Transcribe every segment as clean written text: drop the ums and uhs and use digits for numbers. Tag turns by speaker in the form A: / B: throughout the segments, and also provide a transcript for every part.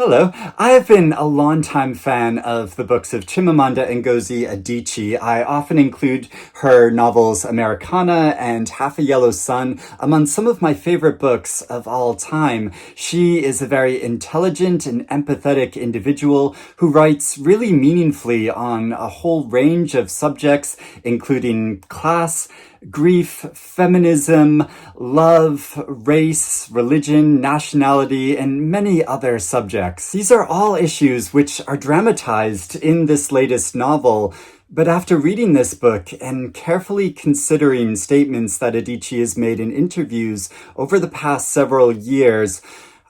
A: Hello. I have been a longtime fan of the books of Chimamanda Ngozi Adichie. I often include her novels Americana and Half a Yellow Sun among some of my favorite books of all time. She is a very intelligent and empathetic individual who writes really meaningfully on a whole range of subjects, including class, grief, feminism, love, race, religion, nationality, and many other subjects. These are all issues which are dramatized in this latest novel. But after reading this book and carefully considering statements that Adichie has made in interviews over the past several years,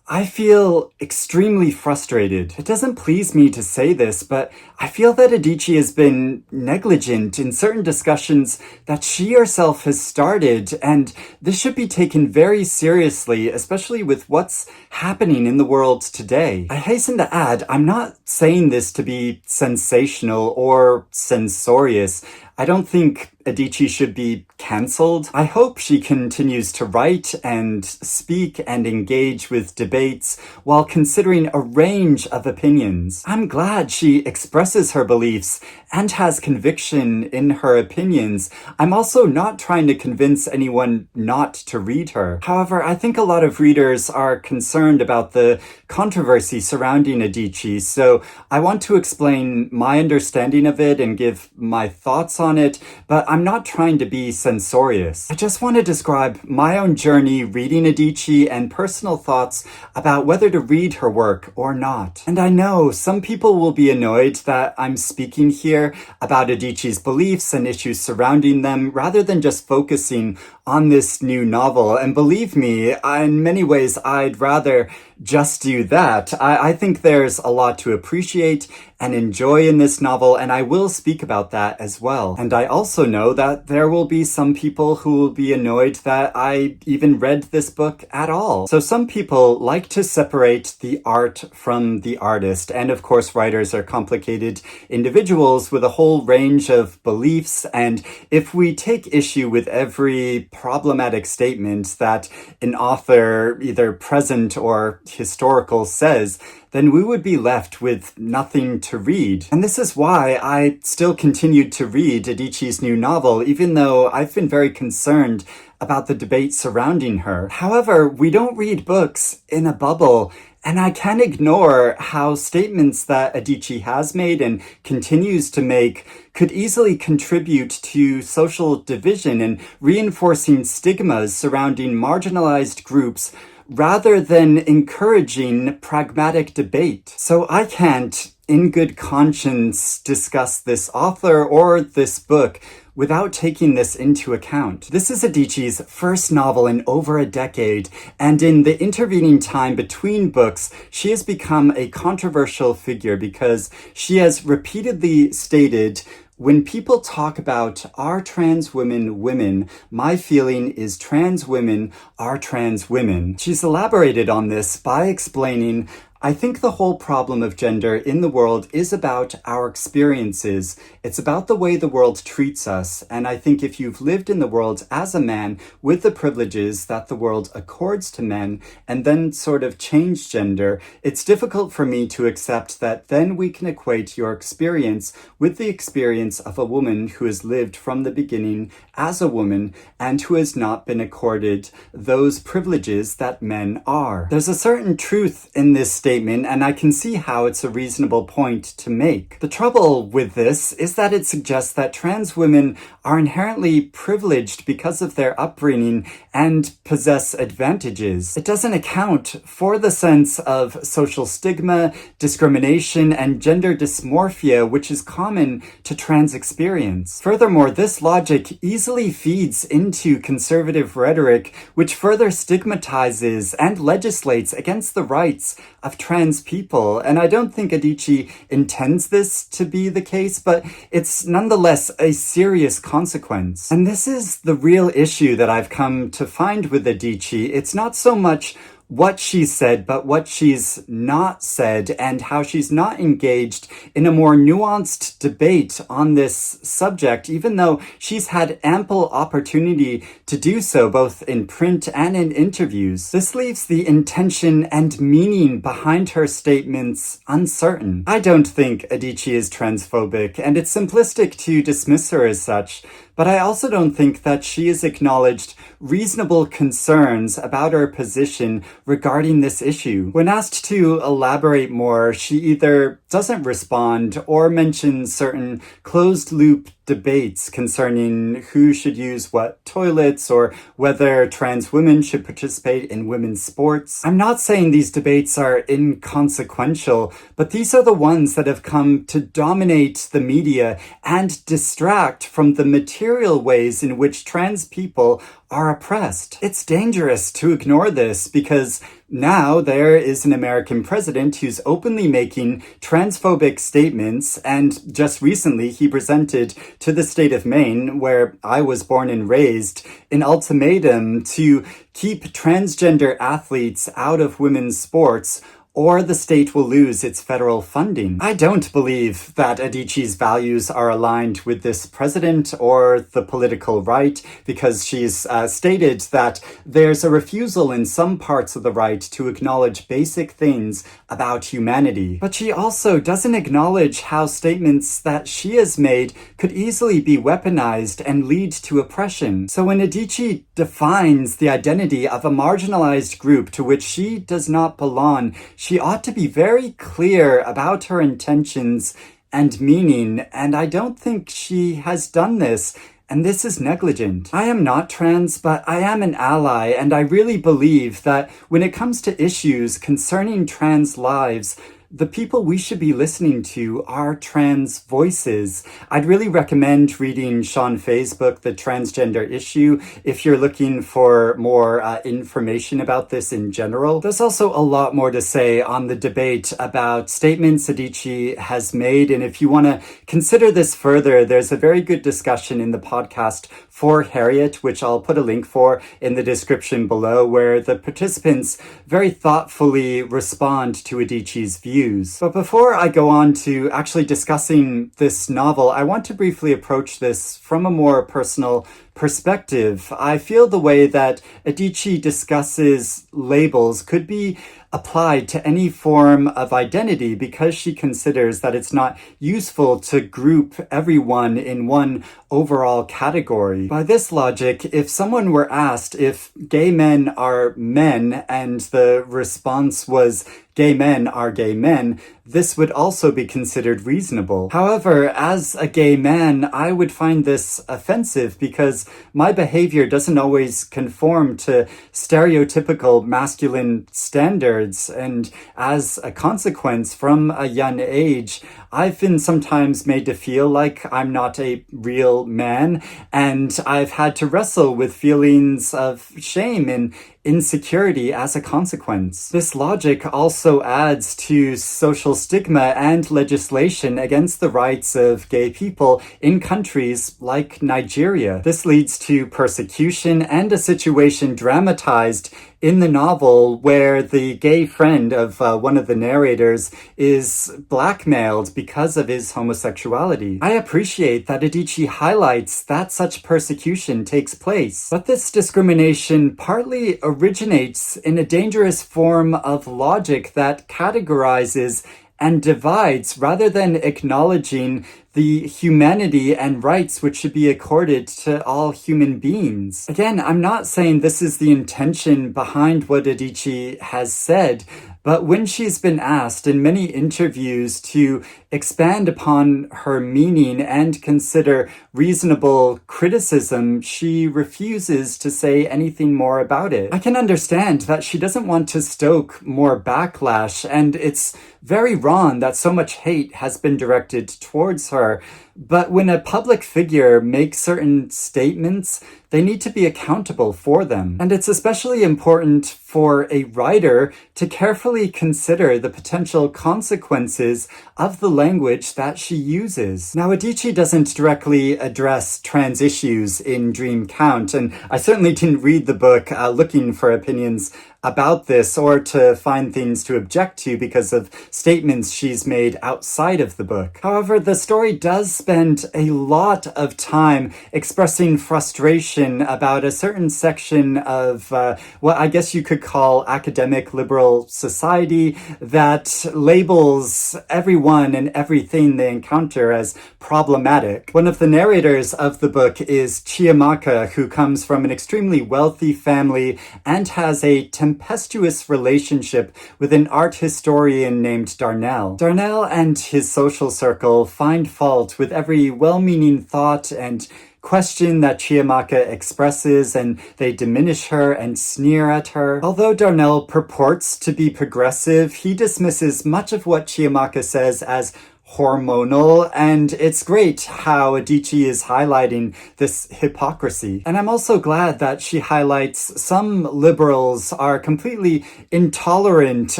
A: I feel extremely frustrated. It doesn't please me to say this, but I feel that Adichie has been negligent in certain discussions that she herself has started, and this should be taken very seriously, especially with what's happening in the world today. I hasten to add, I'm not saying this to be sensational or censorious. I don't think Adichie should be cancelled. I hope she continues to write and speak and engage with debates while considering a range of opinions. I'm glad she expresses her beliefs and has conviction in her opinions. I'm also not trying to convince anyone not to read her. However, I think a lot of readers are concerned about the controversy surrounding Adichie, so I want to explain my understanding of it and give my thoughts on it, but I'm not trying to be censorious. I just want to describe my own journey reading Adichie and personal thoughts about whether to read her work or not. And I know some people will be annoyed that I'm speaking here about Adichie's beliefs and issues surrounding them rather than just focusing on this new novel. And believe me, in many ways, I'd rather just do that. I think there's a lot to appreciate and enjoy in this novel, and I will speak about that as well. And I also know that there will be some people who will be annoyed that I even read this book at all. So some people like to separate the art from the artist, and of course writers are complicated individuals with a whole range of beliefs, and if we take issue with every problematic statement that an author, either present or historical, says, then we would be left with nothing to read. And this is why I still continued to read Adichie's new novel, even though I've been very concerned about the debate surrounding her. However, we don't read books in a bubble, and I can't ignore how statements that Adichie has made and continues to make could easily contribute to social division and reinforcing stigmas surrounding marginalized groups rather than encouraging pragmatic debate. So I can't, in good conscience, discuss this author or this book without taking this into account. This is Adichie's first novel in over a decade, and in the intervening time between books, she has become a controversial figure because she has repeatedly stated, "When people talk about are trans women women, my feeling is trans women are trans women." She's elaborated on this by explaining, "I think the whole problem of gender in the world is about our experiences. It's about the way the world treats us. And I think if you've lived in the world as a man with the privileges that the world accords to men and then sort of change gender, it's difficult for me to accept that then we can equate your experience with the experience of a woman who has lived from the beginning as a woman and who has not been accorded those privileges that men are." There's a certain truth in this statement, and I can see how it's a reasonable point to make. The trouble with this is that it suggests that trans women are inherently privileged because of their upbringing and possess advantages. It doesn't account for the sense of social stigma, discrimination, and gender dysmorphia, which is common to trans experience. Furthermore, this logic easily feeds into conservative rhetoric, which further stigmatizes and legislates against the rights of trans people. And I don't think Adichie intends this to be the case, but it's nonetheless a serious consequence. And this is the real issue that I've come to find with Adichie. It's not so much what she's said, but what she's not said, and how she's not engaged in a more nuanced debate on this subject, even though she's had ample opportunity to do so both in print and in interviews. This leaves the intention and meaning behind her statements uncertain. I don't think Adichie is transphobic, and it's simplistic to dismiss her as such, but I also don't think that she has acknowledged reasonable concerns about her position regarding this issue. When asked to elaborate more, she either doesn't respond or mentions certain closed-loop debates concerning who should use what toilets or whether trans women should participate in women's sports. I'm not saying these debates are inconsequential, but these are the ones that have come to dominate the media and distract from the material ways in which trans people are oppressed. It's dangerous to ignore this because now there is an American president who's openly making transphobic statements, and just recently he presented to the state of Maine, where I was born and raised, an ultimatum to keep transgender athletes out of women's sports, or the state will lose its federal funding. I don't believe that Adichie's values are aligned with this president or the political right, because she's stated that there's a refusal in some parts of the right to acknowledge basic things about humanity. But she also doesn't acknowledge how statements that she has made could easily be weaponized and lead to oppression. So when Adichie defines the identity of a marginalized group to which she does not belong, she ought to be very clear about her intentions and meaning, and I don't think she has done this, and this is negligent. I am not trans, but I am an ally, and I really believe that when it comes to issues concerning trans lives, the people we should be listening to are trans voices. I'd really recommend reading Shon Faye's book, The Transgender Issue, if you're looking for more information about this in general. There's also a lot more to say on the debate about statements Adichie has made, and if you want to consider this further, there's a very good discussion in the podcast For Harriet, which I'll put a link for in the description below, where the participants very thoughtfully respond to Adichie's views. But before I go on to actually discussing this novel, I want to briefly approach this from a more personal perspective. I feel the way that Adichie discusses labels could be applied to any form of identity because she considers that it's not useful to group everyone in one overall category. By this logic, if someone were asked if gay men are men and the response was gay men are gay men, this would also be considered reasonable. However, as a gay man, I would find this offensive because my behavior doesn't always conform to stereotypical masculine standards, and as a consequence, from a young age, I've been sometimes made to feel like I'm not a real man, and I've had to wrestle with feelings of shame and insecurity as a consequence. This logic also adds to social stigma and legislation against the rights of gay people in countries like Nigeria. This leads to persecution and a situation dramatized in the novel where the gay friend of one of the narrators is blackmailed because of his homosexuality. I appreciate that Adichie highlights that such persecution takes place, but this discrimination partly originates in a dangerous form of logic that categorizes and divides rather than acknowledging the humanity and rights which should be accorded to all human beings. Again, I'm not saying this is the intention behind what Adichie has said, but when she's been asked in many interviews to expand upon her meaning and consider reasonable criticism, she refuses to say anything more about it. I can understand that she doesn't want to stoke more backlash, and it's very wrong that so much hate has been directed towards her. But when a public figure makes certain statements, they need to be accountable for them. And it's especially important for a writer to carefully consider the potential consequences of the language that she uses. Now, Adichie doesn't directly address trans issues in Dream Count, and I certainly didn't read the book looking for opinions about this or to find things to object to because of statements she's made outside of the book. However, the story does spend a lot of time expressing frustration about a certain section of what I guess you could call academic liberal society that labels everyone and everything they encounter as problematic. One of the narrators of the book is Chimamanda, who comes from an extremely wealthy family and has a tempestuous relationship with an art historian named Darnell. Darnell and his social circle find fault with every well-meaning thought and question that Chimamanda expresses, and they diminish her and sneer at her. Although Darnell purports to be progressive, he dismisses much of what Chimamanda says as hormonal, and it's great how Adichie is highlighting this hypocrisy. And I'm also glad that she highlights some liberals are completely intolerant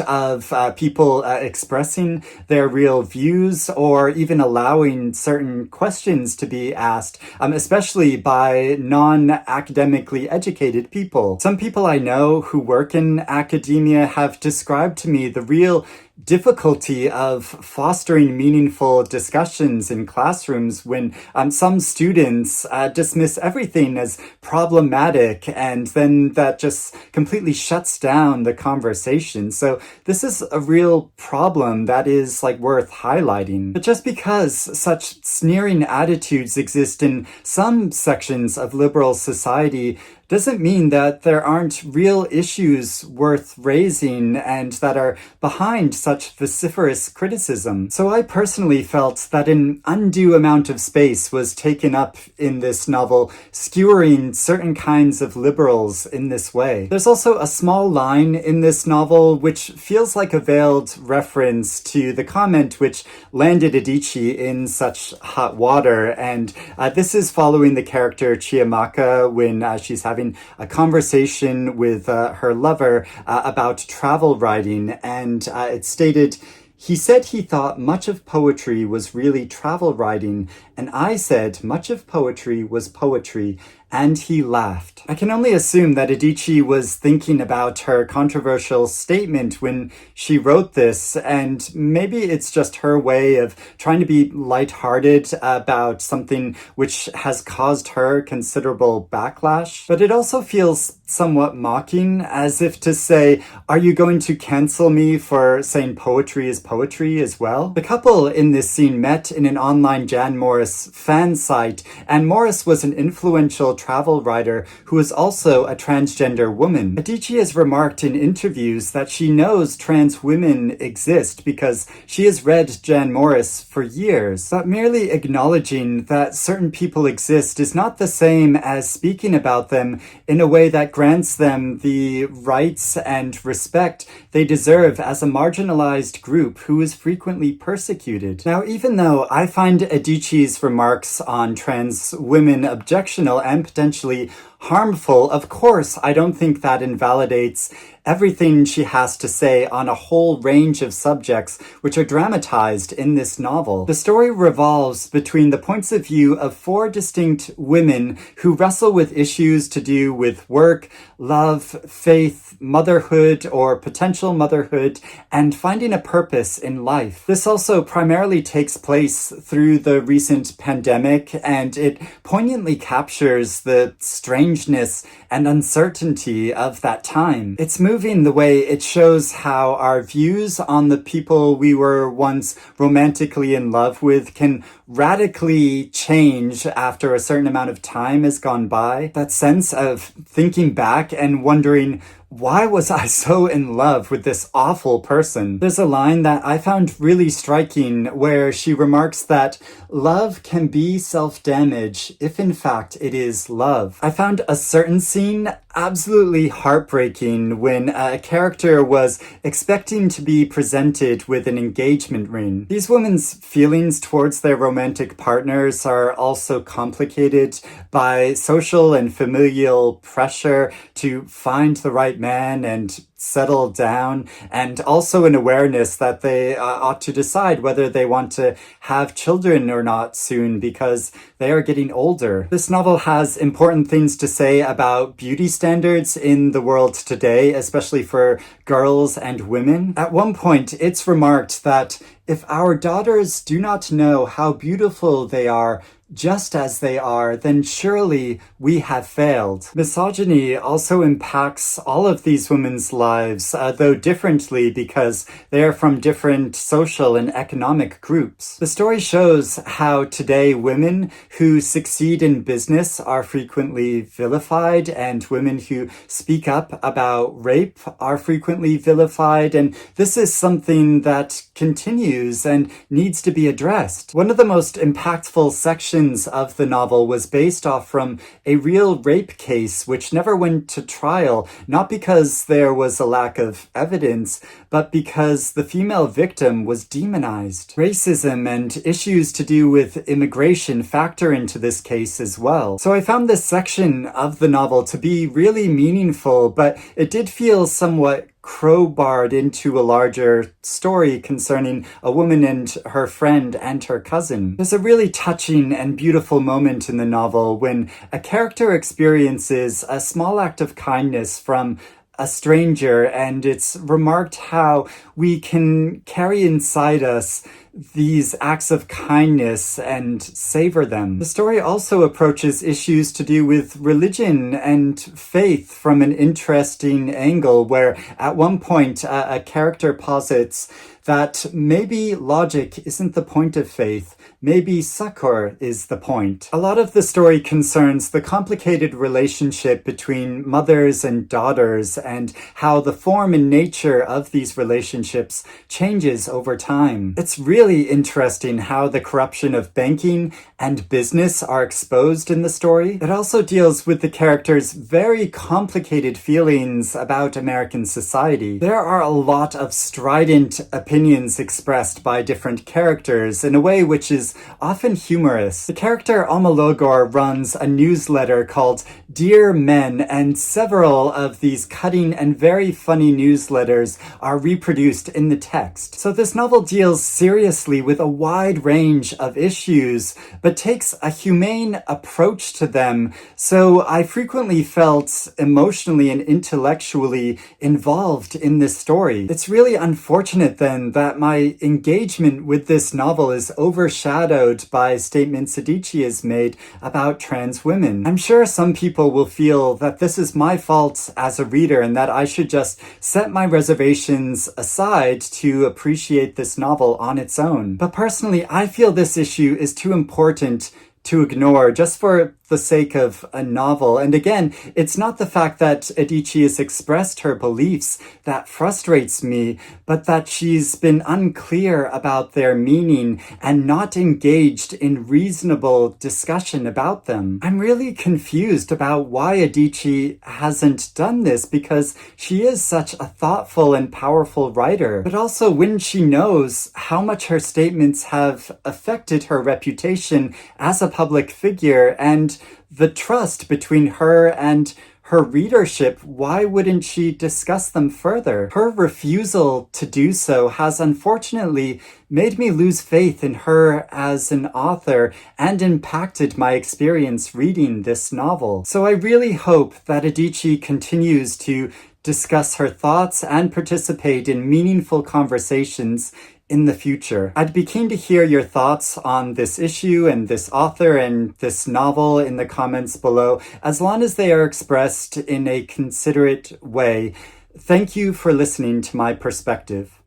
A: of people expressing their real views or even allowing certain questions to be asked, especially by non-academically educated people. Some people I know who work in academia have described to me the real difficulty of fostering meaningful discussions in classrooms when some students dismiss everything as problematic, and then that just completely shuts down the conversation. So this is a real problem that is worth highlighting. But just because such sneering attitudes exist in some sections of liberal society doesn't mean that there aren't real issues worth raising and that are behind such vociferous criticism. So I personally felt that an undue amount of space was taken up in this novel, skewering certain kinds of liberals in this way. There's also a small line in this novel which feels like a veiled reference to the comment which landed Adichie in such hot water, and this is following the character Chimamanda when she's having a conversation with her lover about travel writing, and it stated, "He said he thought much of poetry was really travel writing, and I said much of poetry was poetry, and he laughed." I can only assume that Adichie was thinking about her controversial statement when she wrote this, and maybe it's just her way of trying to be lighthearted about something which has caused her considerable backlash. But it also feels somewhat mocking, as if to say, are you going to cancel me for saying poetry is poetry as well? The couple in this scene met in an online Jan Morris fan site, and Morris was an influential travel writer who is also a transgender woman. Adichie has remarked in interviews that she knows trans women exist because she has read Jan Morris for years, but merely acknowledging that certain people exist is not the same as speaking about them in a way that grants them the rights and respect they deserve as a marginalized group who is frequently persecuted. Now, even though I find Adichie's remarks on trans women objectionable and potentially harmful, of course, I don't think that invalidates everything she has to say on a whole range of subjects which are dramatized in this novel. The story revolves between the points of view of four distinct women who wrestle with issues to do with work, love, faith, motherhood or potential motherhood, and finding a purpose in life. This also primarily takes place through the recent pandemic, and it poignantly captures the strangeness and uncertainty of that time. It's moving the way it shows how our views on the people we were once romantically in love with can radically change after a certain amount of time has gone by. That sense of thinking back and wondering, why was I so in love with this awful person? There's a line that I found really striking where she remarks that love can be self-damage if in fact it is love. I found a certain scene absolutely heartbreaking when a character was expecting to be presented with an engagement ring. These women's feelings towards their romantic partners are also complicated by social and familial pressure to find the right man and settle down, and also an awareness that they ought to decide whether they want to have children or not soon because they are getting older. This novel has important things to say about beauty standards in the world today, especially for girls and women. At one point, it's remarked that if our daughters do not know how beautiful they are just as they are, then surely we have failed. Misogyny also impacts all of these women's lives, though differently because they are from different social and economic groups. The story shows how today women who succeed in business are frequently vilified, and women who speak up about rape are frequently vilified, and this is something that continues and needs to be addressed. One of the most impactful sections of the novel was based off from a real rape case which never went to trial, not because there was a lack of evidence, but because the female victim was demonized. Racism and issues to do with immigration factor into this case as well. So I found this section of the novel to be really meaningful, but it did feel somewhat crowbarred into a larger story concerning a woman and her friend and her cousin. There's a really touching and beautiful moment in the novel when a character experiences a small act of kindness from a stranger, and it's remarked how we can carry inside us these acts of kindness and savor them. The story also approaches issues to do with religion and faith from an interesting angle, where at one point a character posits that maybe logic isn't the point of faith, maybe succor is the point. A lot of the story concerns the complicated relationship between mothers and daughters and how the form and nature of these relationships changes over time. It's really interesting how the corruption of banking and business are exposed in the story. It also deals with the characters' very complicated feelings about American society. There are a lot of strident opinions expressed by different characters in a way which is often humorous. The character Amalogor runs a newsletter called Dear Men, and several of these cutting and very funny newsletters are reproduced in the text. So this novel deals seriously with a wide range of issues, but takes a humane approach to them, so I frequently felt emotionally and intellectually involved in this story. It's really unfortunate then that my engagement with this novel is overshadowed by statements Adichie has made about trans women. I'm sure some people will feel that this is my fault as a reader and that I should just set my reservations aside to appreciate this novel on its own. But personally, I feel this issue is too important to ignore just for the sake of a novel. And again, it's not the fact that Adichie has expressed her beliefs that frustrates me, but that she's been unclear about their meaning and not engaged in reasonable discussion about them. I'm really confused about why Adichie hasn't done this, because she is such a thoughtful and powerful writer. But also, when she knows how much her statements have affected her reputation as a public figure and the trust between her and her readership, why wouldn't she discuss them further? Her refusal to do so has unfortunately made me lose faith in her as an author and impacted my experience reading this novel. So I really hope that Adichie continues to discuss her thoughts and participate in meaningful conversations in the future. I'd be keen to hear your thoughts on this issue and this author and this novel in the comments below, as long as they are expressed in a considerate way. Thank you for listening to my perspective.